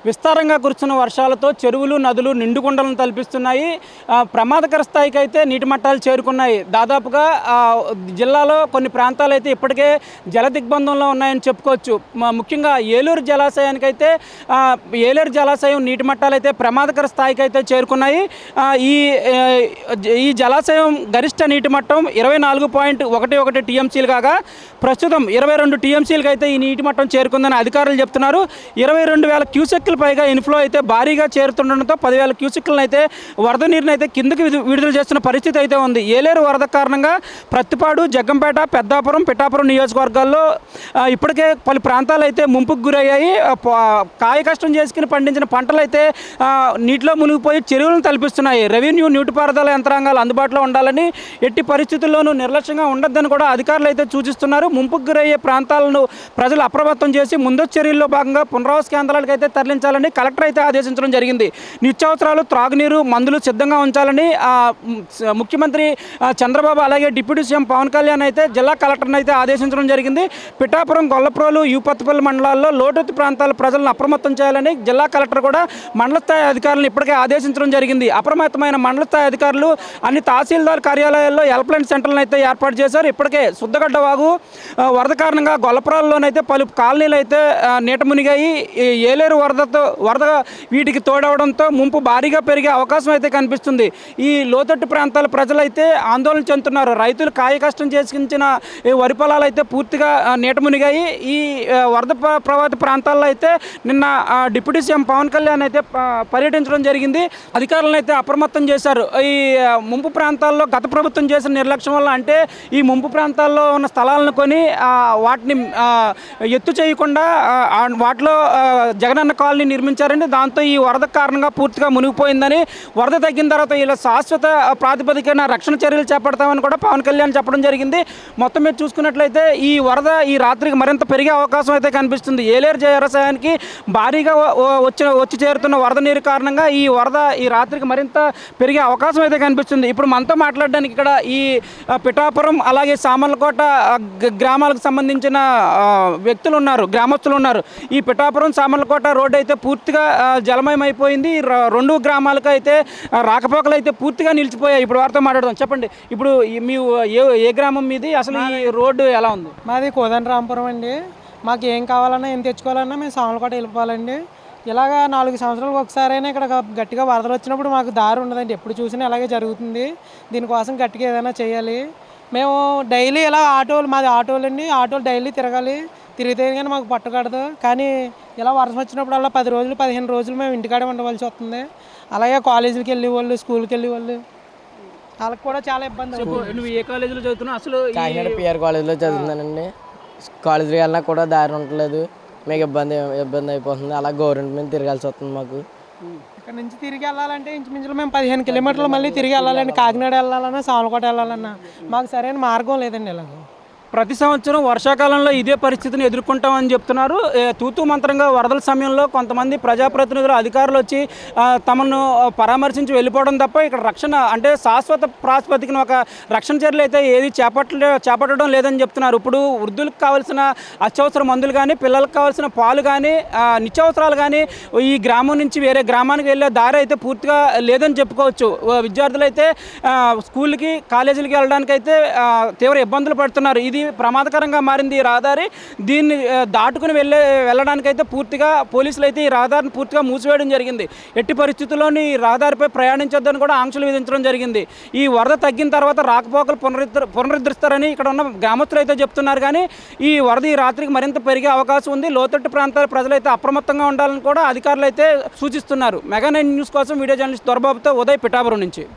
విస్తారంగా కురుస్తున్న వర్షాలతో చెరువులు నదులు నిండుకుండలను తలపిస్తున్నాయి. ప్రమాదకర స్థాయికి అయితే నీటి మట్టాలు చేరుకున్నాయి. దాదాపుగా జిల్లాలో కొన్ని ప్రాంతాలు అయితే ఇప్పటికే జల దిగ్బంధంలో ఉన్నాయని చెప్పుకోవచ్చు. ముఖ్యంగా ఏలూరు జలాశయానికైతే ఏలూరు జలాశయం నీటి మట్టాలు అయితే ప్రమాదకర స్థాయికి అయితే చేరుకున్నాయి. ఈ జలాశయం గరిష్ట నీటి మట్టం 24.11 టీఎంసీలు కాగా ప్రస్తుతం 22 టీఎంసీలకు అయితే ఈ నీటి మట్టం చేరుకుందని అధికారులు చెప్తున్నారు. 22,000 క్యూసెక్ పైగా ఇన్ఫ్లో అయితే భారీగా చేరుతుండడంతో 10,000 క్యూసెక్లను అయితే వరద నీరుని అయితే కిందకి విడుదల చేస్తున్న పరిస్థితి అయితే ఉంది. ఏలేరు వరద కారణంగా ప్రత్తిపాడు, జగ్గంపేట, పెద్దాపురం, పిఠాపురం నియోజకవర్గాల్లో ఇప్పటికే పలు ప్రాంతాలు అయితే ముంపుకు గురయ్యాయి. కాయ కష్టం చేసుకుని పండించిన పంటలు అయితే నీటిలో మునిగిపోయి చెరువులను తలపిస్తున్నాయి. రెవెన్యూ, నీటిపారుదల యంత్రాంగాలు అందుబాటులో ఉండాలని, ఎట్టి పరిస్థితుల్లోనూ నిర్లక్ష్యంగా ఉండొద్దని కూడా అధికారులు అయితే సూచిస్తున్నారు. ముంపుకు గురయ్యే ప్రాంతాలను ప్రజలు అప్రమత్తం చేసి ముందస్తు చర్యల్లో భాగంగా పునరావాస కేంద్రాలకు అయితే తరలించాలని కలెక్టర్ అయితే ఆదేశించడం జరిగింది. నిత్యావసరాలు, త్రాగునీరు, మందులు సిద్ధంగా ఉంచాలని ముఖ్యమంత్రి చంద్రబాబు అలాగే డిప్యూటీ సీఎం పవన్ కళ్యాణ్ అయితే జిల్లా కలెక్టర్ని అయితే ఆదేశించడం జరిగింది. పిఠాపురం, గొల్లప్రోలు, యూపత్తిపల్లి మండలాల్లో లోతట్టు ప్రాంతాల ప్రజలను అప్రమత్తం చేయాలని జిల్లా కలెక్టర్ కూడా మండల స్థాయి అధికారులను ఇప్పటికే ఆదేశించడం జరిగింది. అప్రమత్తమైన మండల స్థాయి అధికారులు అన్ని తహసీల్దార్ కార్యాలయాల్లో హెల్ప్లైన్ సెంటర్లను అయితే ఏర్పాటు చేశారు. ఇప్పటికే సుద్దగడ్డ వాగు వరద కారణంగా గొల్లపురాల్లోనైతే పలు కాలనీలు అయితే నీట మునిగాయి. ఏలేరు వరద వీటికి తోడవడంతో ముంపు భారీగా పెరిగే అవకాశం అయితే కనిపిస్తుంది. ఈ లోతట్టు ప్రాంతాల ప్రజలైతే ఆందోళన చెందుతున్నారు. రైతులు కాయ కష్టం చేసుకుంచిన వరి పొలాలు అయితే పూర్తిగా నీట మునిగాయి. ఈ వరద ప్రభావిత ప్రాంతాల్లో అయితే నిన్న డిప్యూటీ సీఎం పవన్ కళ్యాణ్ అయితే పర్యటించడం జరిగింది. అధికారులను అయితే అప్రమత్తం చేశారు. ఈ ముంపు ప్రాంతాల్లో గత ప్రభుత్వం చేసిన నిర్లక్ష్యం వల్ల, అంటే ఈ ముంపు ప్రాంతాల్లో ఉన్న స్థలాలను కొని వాటిని ఎత్తు చేయకుండా వాటిలో జగనన్న కాలనీ నిర్మించారండి. దాంతో ఈ వరద కారణంగా పూర్తిగా మునిగిపోయిందని, వరద తగ్గిన తర్వాత ఇలా శాశ్వత ప్రాతిపదికన రక్షణ చర్యలు చేపడతామని కూడా పవన్ కళ్యాణ్ చెప్పడం జరిగింది. మొత్తం మీద చూసుకున్నట్లయితే ఈ వరద ఈ రాత్రికి మరింత పెరిగే అవకాశం అయితే కనిపిస్తుంది. ఏలేరు జలాశయానికి భారీగా వచ్చి చేరుతున్న వరద నీరు కారణంగా ఈ వరద ఈ రాత్రికి మరింత పెరిగే అవకాశం అయితే కనిపిస్తుంది. ఇప్పుడు మనతో మాట్లాడడానికి ఇక్కడ ఈ పిఠాపురం అలాగే సామర్లకోట గ్రామాలకు సంబంధించిన వ్యక్తులు ఉన్నారు, గ్రామస్తులు ఉన్నారు. ఈ పిఠాపురం సామర్లకోట రోడ్డు అయితే పూర్తిగా జలమయం అయిపోయింది. రెండు గ్రామాలకు అయితే రాకపోకలు అయితే పూర్తిగా నిలిచిపోయాయి. ఇప్పుడు వారితో మాట్లాడదాం. చెప్పండి, ఇప్పుడు మీ ఏ గ్రామం మీది, అసలు ఈ రోడ్డు ఎలా ఉంది? మాది కోదండరాంపురం అండి. మాకు ఏం కావాలన్నా ఏం తెచ్చుకోవాలన్నా మేము సామర్లకోట వెళ్ళిపోవాలండి. ఇలాగా 4 సంవత్సరాలకు ఒకసారైనా ఇక్కడ గట్టిగా వరదలు వచ్చినప్పుడు మాకు దారి ఉండదండి. ఎప్పుడు చూసినా ఇలాగే జరుగుతుంది. దీనికోసం గట్టిగా ఏదైనా చేయాలి. మేము డైలీ ఇలా మాది ఆటోలు అండి. ఆటోలు డైలీ తిరిగితే కానీ మాకు పట్టుకడదు. కానీ ఇలా వర్షం వచ్చినప్పుడల్లా 10 రోజులు 15 రోజులు మేము ఇంటికాడే ఉండవలసి వస్తుంది. అలాగే కాలేజీకి వెళ్ళే వాళ్ళు, స్కూల్కి వెళ్ళే వాళ్ళు, వాళ్ళకి కూడా చాలా ఇబ్బంది. నువ్వు ఏ కాలేజీలో చదువుతున్నావు? అసలు కాకినాడ పిఆర్ కాలేజీలో చదువుతున్నానండి. కాలేజీకి వెళ్ళినా కూడా దారి ఉండట్లేదు. మీకు ఇబ్బంది అయిపోతుంది. అలా గవర్నమెంట్ మీద తిరగాల్సి వస్తుంది. మాకు ఇక్కడ నుంచి తిరిగి వెళ్ళాలంటే ఇంచుమించులు మేము 15 కిలోమీటర్లు మళ్ళీ తిరిగి వెళ్ళాలండి. కాకినాడ వెళ్ళాలన్నా, సామర్లకోట వెళ్ళాలన్నా మాకు సరైన మార్గం లేదండి. ఇలాగ ప్రతి సంవత్సరం వర్షాకాలంలో ఇదే పరిస్థితిని ఎదుర్కొంటామని చెప్తున్నారు. తూతూ మంత్రంగా వరదల సమయంలో కొంతమంది ప్రజాప్రతినిధులు, అధికారులు వచ్చి తమను పరామర్శించి వెళ్ళిపోవడం తప్ప ఇక్కడ రక్షణ, అంటే శాశ్వత ప్రాతిపదికన ఒక రక్షణ చర్యలు అయితే ఏది చేపట్టడం లేదని చెప్తున్నారు. ఇప్పుడు వృద్ధులకు కావాల్సిన అత్యవసర మందులు కానీ, పిల్లలకు కావాల్సిన పాలు కానీ, నిత్యావసరాలు కానీ ఈ గ్రామం నుంచి వేరే గ్రామానికి వెళ్ళే దారి అయితే పూర్తిగా లేదని చెప్పుకోవచ్చు. విద్యార్థులు అయితే స్కూల్కి, కాలేజీలకి వెళ్ళడానికి అయితే తీవ్ర ఇబ్బందులు పడుతున్నారు. ఇది ప్రమాదకరంగా మారింది ఈ రహదారి. దీన్ని దాటుకుని వెళ్ళడానికైతే పూర్తిగా పోలీసులు అయితే ఈ రహదారిని పూర్తిగా మూసివేయడం జరిగింది. ఎట్టి పరిస్థితుల్లోని ఈ రహదారిపై ప్రయాణించొద్దని కూడా ఆంక్షలు విధించడం జరిగింది. ఈ వరద తగ్గిన తర్వాత రాకపోకలు పునరుద్ధరిస్తారని ఇక్కడ ఉన్న గ్రామస్తులు అయితే చెప్తున్నారు. కానీ ఈ వరద ఈ రాత్రికి మరింత పెరిగే అవకాశం ఉంది. లోతట్టు ప్రాంతాల ప్రజలైతే అప్రమత్తంగా ఉండాలని కూడా అధికారులు అయితే సూచిస్తున్నారు. మెగా 9 న్యూస్ కోసం వీడియో జర్నలిస్ట్ దొరబాబుతో ఉదయ్, పిఠాపురం నుంచి.